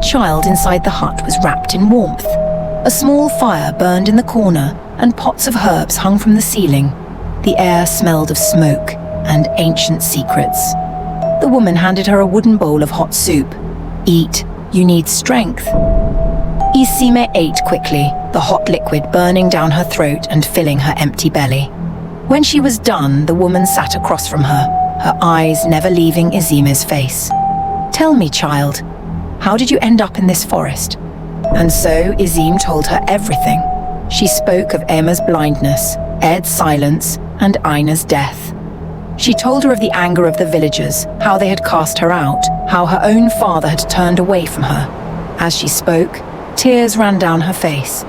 child inside the hut was wrapped in warmth. A small fire burned in the corner, and pots of herbs hung from the ceiling. The air smelled of smoke and ancient secrets. The woman handed her a wooden bowl of hot soup. "Eat, you need strength." Isime ate quickly, the hot liquid burning down her throat and filling her empty belly. When she was done, the woman sat across from her eyes never leaving Isime's face. "Tell me, child, how did you end up in this forest?" And so Isime told her everything. She spoke of Emma's blindness, Ed's silence, and Ina's death. She told her of the anger of the villagers, how they had cast her out, how her own father had turned away from her. As she spoke, tears ran down her face.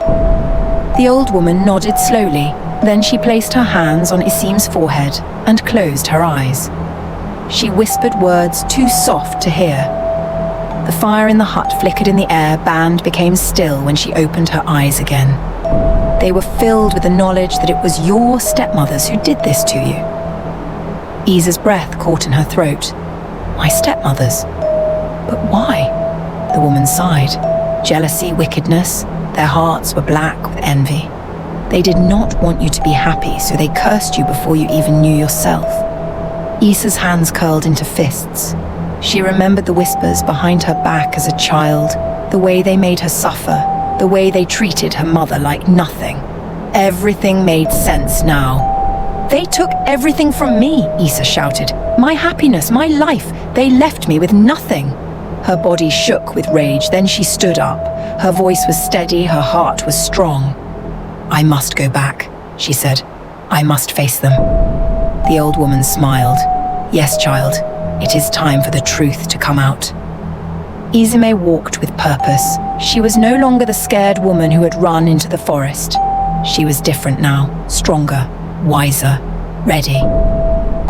The old woman nodded slowly, then she placed her hands on Isime's forehead and closed her eyes. She whispered words too soft to hear. The fire in the hut flickered in the air, and became still when she opened her eyes again. They were filled with the knowledge that it was your stepmothers who did this to you. Isa's breath caught in her throat. "My stepmothers? But why?" The woman sighed. Jealousy, wickedness, their hearts were black with envy. They did not want you to be happy, so they cursed you before you even knew yourself. Isa's hands curled into fists. She remembered the whispers behind her back as a child, the way they made her suffer, the way they treated her mother like nothing. Everything made sense now. "They took everything from me," Isa shouted. "My happiness, my life. They left me with nothing." Her body shook with rage, then she stood up. Her voice was steady, her heart was strong. "I must go back," she said. "I must face them." The old woman smiled. "Yes, child, it is time for the truth to come out." Isime walked with purpose. She was no longer the scared woman who had run into the forest. She was different now, stronger, wiser, ready.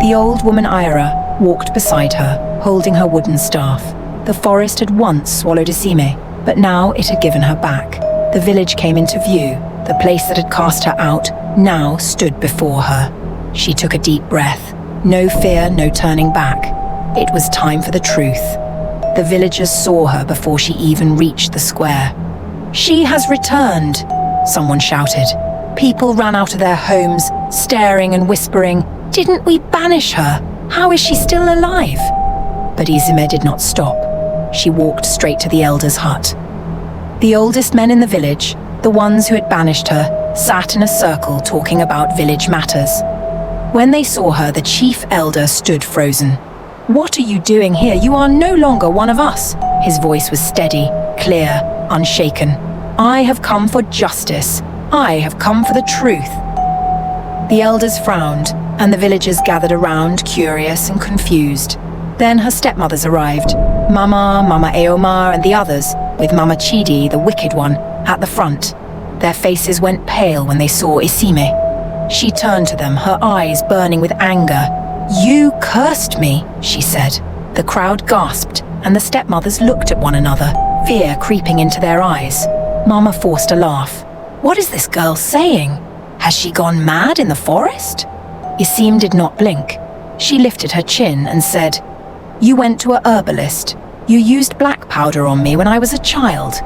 The old woman Ira walked beside her, holding her wooden staff. The forest had once swallowed Isime, but now it had given her back. The village came into view. The place that had cast her out now stood before her. She took a deep breath. No fear, no turning back. It was time for the truth. The villagers saw her before she even reached the square. "She has returned," someone shouted. People ran out of their homes, staring and whispering, "Didn't we banish her? How is she still alive?" But Isime did not stop. She walked straight to the elders' hut. The oldest men in the village, the ones who had banished her, sat in a circle talking about village matters. When they saw her, the chief elder stood frozen. "What are you doing here? You are no longer one of us." His voice was steady, clear, unshaken. "I have come for justice. I have come for the truth." The elders frowned, and the villagers gathered around, curious and confused. Then her stepmothers arrived, Mama Eomar, and the others, with Mama Chidi, the wicked one, at the front. Their faces went pale when they saw Isime. She turned to them, her eyes burning with anger. "You cursed me," she said. The crowd gasped, and the stepmothers looked at one another, fear creeping into their eyes. Mama forced a laugh. "What is this girl saying? Has she gone mad in the forest?" Isime did not blink. She lifted her chin and said, "You went to a herbalist. You used black powder on me when I was a child.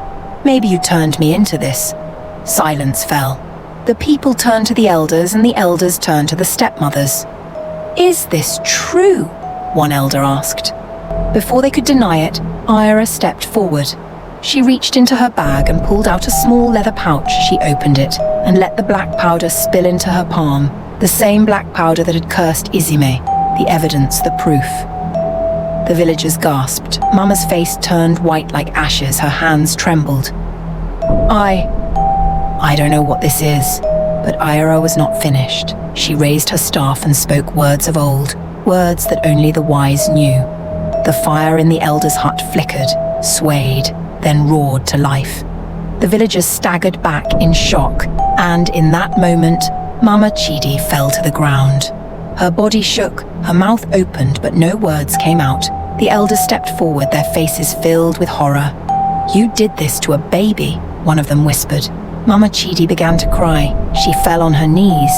Maybe you turned me into this." Silence fell. The people turned to the elders, and the elders turned to the stepmothers. "Is this true?" one elder asked. Before they could deny it, Ira stepped forward. She reached into her bag and pulled out a small leather pouch. She opened it and let the black powder spill into her palm, the same black powder that had cursed Isime, the evidence, the proof. The villagers gasped. Mama's face turned white like ashes, her hands trembled. I don't know what this is." But Ira was not finished. She raised her staff and spoke words of old, words that only the wise knew. The fire in the elders' hut flickered, swayed, then roared to life. The villagers staggered back in shock, and in that moment, Mama Chidi fell to the ground. Her body shook, her mouth opened, but no words came out. The elders stepped forward, their faces filled with horror. "You did this to a baby," one of them whispered. Mama Chidi began to cry. She fell on her knees.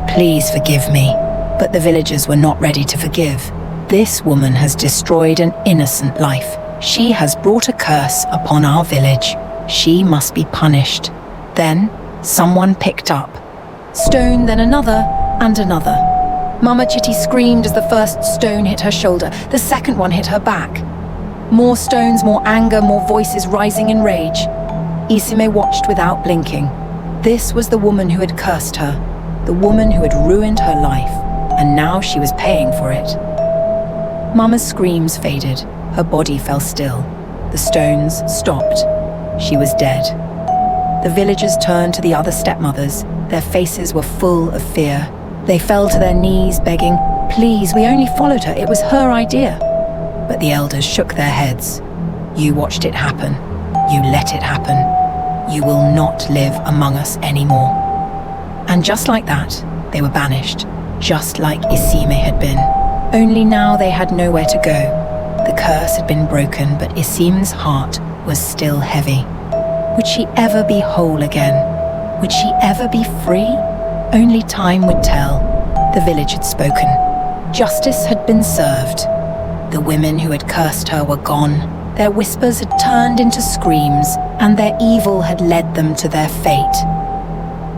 "Please forgive me." But the villagers were not ready to forgive. This woman has destroyed an innocent life. She has brought a curse upon our village. She must be punished." Then someone picked up. Stone, then another, and another. Mama Chitty screamed as the first stone hit her shoulder. The second one hit her back. More stones, more anger, more voices rising in rage. Isime watched without blinking. This was the woman who had cursed her, the woman who had ruined her life, and now she was paying for it. Mama's screams faded. Her body fell still. The stones stopped. She was dead. The villagers turned to the other stepmothers. Their faces were full of fear. They fell to their knees, begging, "Please, we only followed her. It was her idea." But the elders shook their heads. "You watched it happen. You let it happen. You will not live among us anymore." And just like that, they were banished, just like Isime had been. Only now they had nowhere to go. The curse had been broken, but Isime's heart was still heavy. Would she ever be whole again? Would she ever be free? Only time would tell. The village had spoken. Justice had been served. The women who had cursed her were gone. Their whispers had turned into screams, and their evil had led them to their fate.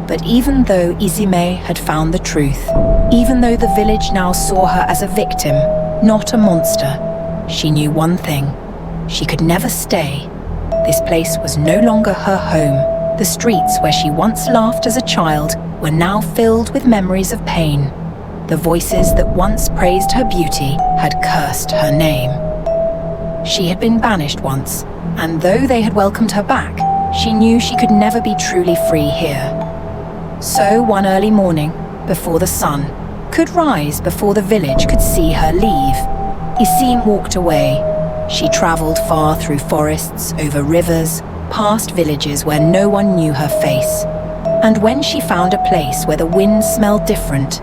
But even though Isime had found the truth, even though the village now saw her as a victim, not a monster, she knew one thing. She could never stay. This place was no longer her home. The streets where she once laughed as a child were now filled with memories of pain. The voices that once praised her beauty had cursed her name. She had been banished once, and though they had welcomed her back, she knew she could never be truly free here. So one early morning, before the sun could rise, before the village could see her leave, Isime walked away. She traveled far through forests, over rivers, past villages where no one knew her face. And when she found a place where the wind smelled different,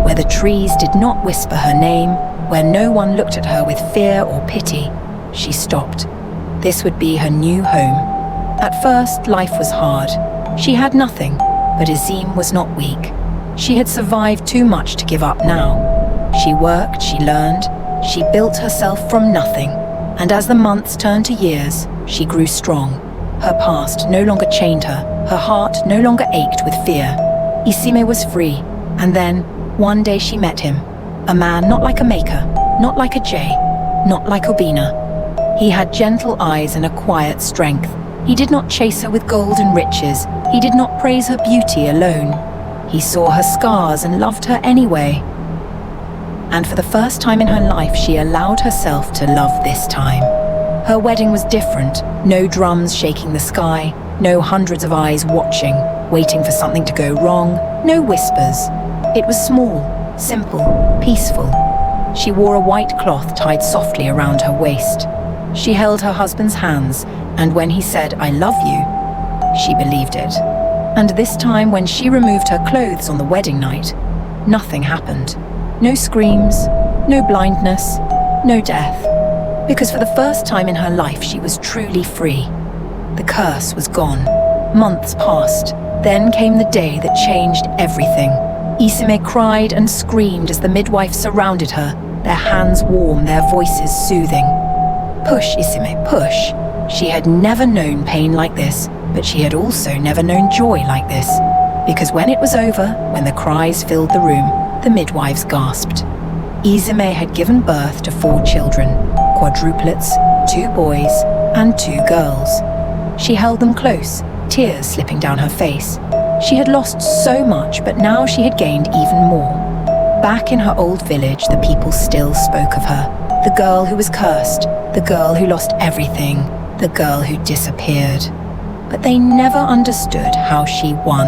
where the trees did not whisper her name, where no one looked at her with fear or pity, she stopped. This would be her new home. At first, life was hard. She had nothing, but Isime was not weak. She had survived too much to give up now. She worked, she learned, she built herself from nothing. And as the months turned to years, she grew strong. Her past no longer chained her. Her heart no longer ached with fear. Isime was free, and then, one day she met him. A man not like a maker, not like a jay, not like Obina. He had gentle eyes and a quiet strength. He did not chase her with gold and riches. He did not praise her beauty alone. He saw her scars and loved her anyway. And for the first time in her life, she allowed herself to love this time. Her wedding was different. No drums shaking the sky, no hundreds of eyes watching, waiting for something to go wrong, no whispers. It was small, simple, peaceful. She wore a white cloth tied softly around her waist. She held her husband's hands, and when he said, "I love you," she believed it. And this time, when she removed her clothes on the wedding night, nothing happened. No screams, no blindness, no death. Because for the first time in her life, she was truly free. The curse was gone. Months passed. Then came the day that changed everything. Isime cried and screamed as the midwife surrounded her, their hands warm, their voices soothing. "Push, Isime, push." She had never known pain like this, but she had also never known joy like this. Because when it was over, when the cries filled the room, the midwives gasped. Isime had given birth to 4 children, quadruplets, 2 boys, and 2 girls. She held them close, tears slipping down her face. She had lost so much, but now she had gained even more. Back in her old village, the people still spoke of her. The girl who was cursed, the girl who lost everything, the girl who disappeared. But they never understood how she won.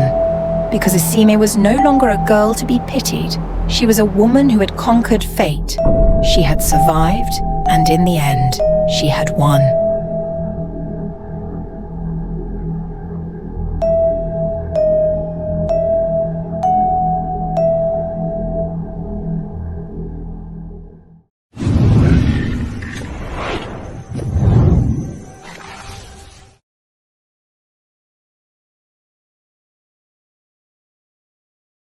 Because Isime was no longer a girl to be pitied. She was a woman who had conquered fate. She had survived, and in the end, she had won.